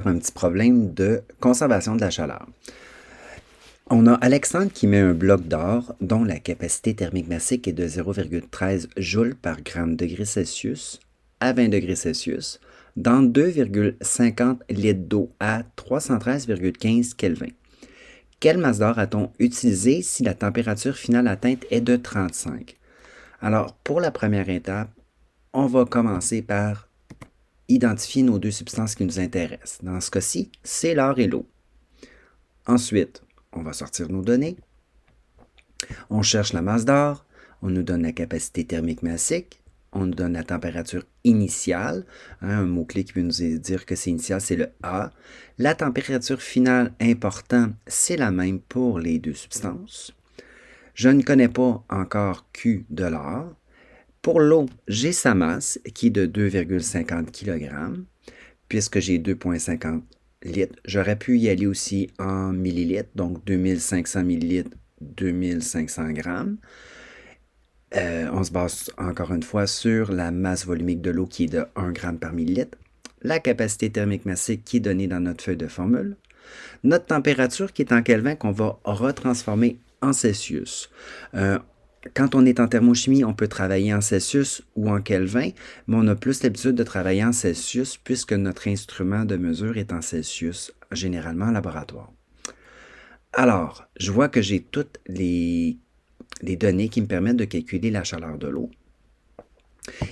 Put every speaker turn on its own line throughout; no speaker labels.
Un petit problème de conservation de la chaleur. On a Alexandre qui met un bloc d'or dont la capacité thermique massique est de 0,13 joules par gramme degré Celsius à 20 degrés Celsius dans 2,50 litres d'eau à 313,15 Kelvin. Quelle masse d'or a-t-on utilisé si la température finale atteinte est de 35? Alors, pour la première étape, on va commencer par identifier nos deux substances qui nous intéressent. Dans ce cas-ci, c'est l'or et l'eau. Ensuite, on va sortir nos données. On cherche la masse d'or, on nous donne la capacité thermique massique, on nous donne la température initiale, un mot-clé qui veut nous dire que c'est initial, c'est le A. La température finale importante, c'est la même pour les deux substances. Je ne connais pas encore Q de l'or. Pour l'eau, j'ai sa masse qui est de 2,50 kg. Puisque j'ai 2,50 litres, j'aurais pu y aller aussi en millilitres, donc 2500 millilitres, 2500 grammes. On se base encore une fois sur la masse volumique de l'eau qui est de 1 gramme par millilitre, la capacité thermique massique qui est donnée dans notre feuille de formule, notre température qui est en Kelvin qu'on va retransformer en Celsius. Quand on est en thermochimie, on peut travailler en Celsius ou en Kelvin, mais on a plus l'habitude de travailler en Celsius puisque notre instrument de mesure est en Celsius, généralement en laboratoire. Alors, je vois que j'ai toutes les données qui me permettent de calculer la chaleur de l'eau.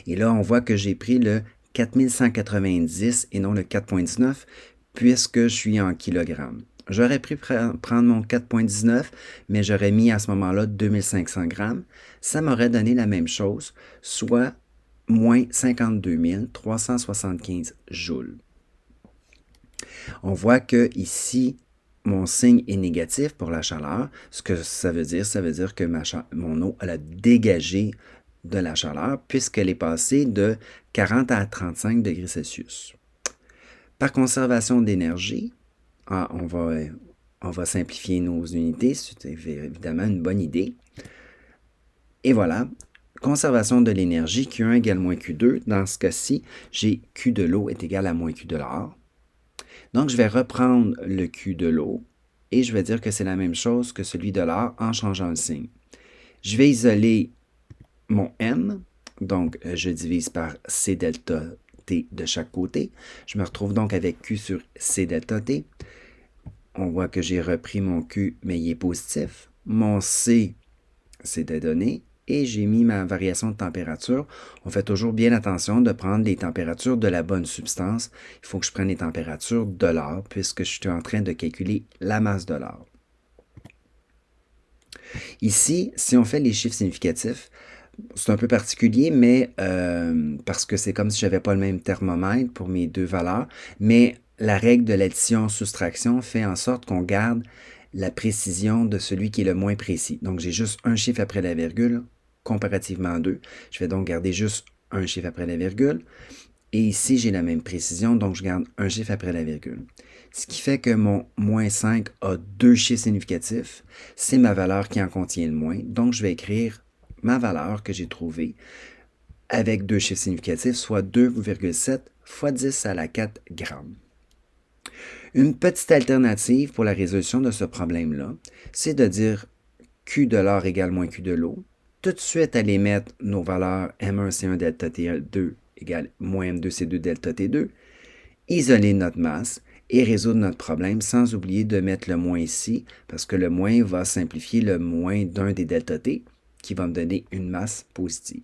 Et là, on voit que j'ai pris le 4190 et non le 4,19 puisque je suis en kilogrammes. J'aurais pu prendre mon 4,19, mais j'aurais mis à ce moment-là 2500 grammes. Ça m'aurait donné la même chose, soit moins 52 375 joules. On voit que ici, mon signe est négatif pour la chaleur. Ce que ça veut dire que mon eau elle a dégagé de la chaleur puisqu'elle est passée de 40 à 35 degrés Celsius. Par conservation d'énergie, on va simplifier nos unités, c'est évidemment une bonne idée. Et voilà, conservation de l'énergie, Q1 égale moins Q2. Dans ce cas-ci, j'ai Q de l'eau est égal à moins Q de l'or. Donc, je vais reprendre le Q de l'eau et je vais dire que c'est la même chose que celui de l'or en changeant le signe. Je vais isoler mon M, donc je divise par C delta T de chaque côté. Je me retrouve donc avec Q sur C delta T. On voit que j'ai repris mon Q, mais il est positif. Mon C, c'est des données. Et j'ai mis ma variation de température. On fait toujours bien attention de prendre les températures de la bonne substance. Il faut que je prenne les températures de l'or, puisque je suis en train de calculer la masse de l'or. Ici, si on fait les chiffres significatifs, c'est un peu particulier, mais parce que c'est comme si je n'avais pas le même thermomètre pour mes deux valeurs, mais la règle de l'addition-soustraction fait en sorte qu'on garde la précision de celui qui est le moins précis. Donc, j'ai juste un chiffre après la virgule, comparativement à deux. Je vais donc garder juste un chiffre après la virgule. Et ici, j'ai la même précision, donc je garde un chiffre après la virgule. Ce qui fait que mon moins 5 a deux chiffres significatifs. C'est ma valeur qui en contient le moins. Donc, je vais écrire ma valeur que j'ai trouvée avec deux chiffres significatifs, soit 2,7 fois 10 à la 4 grammes. Une petite alternative pour la résolution de ce problème-là, c'est de dire Q de l'or égale moins Q de l'eau. Tout de suite, aller mettre nos valeurs M1C1 delta T2 égale moins M2C2 delta T2, isoler notre masse et résoudre notre problème sans oublier de mettre le moins ici, parce que le moins va simplifier le moins d'un des delta T, qui va me donner une masse positive.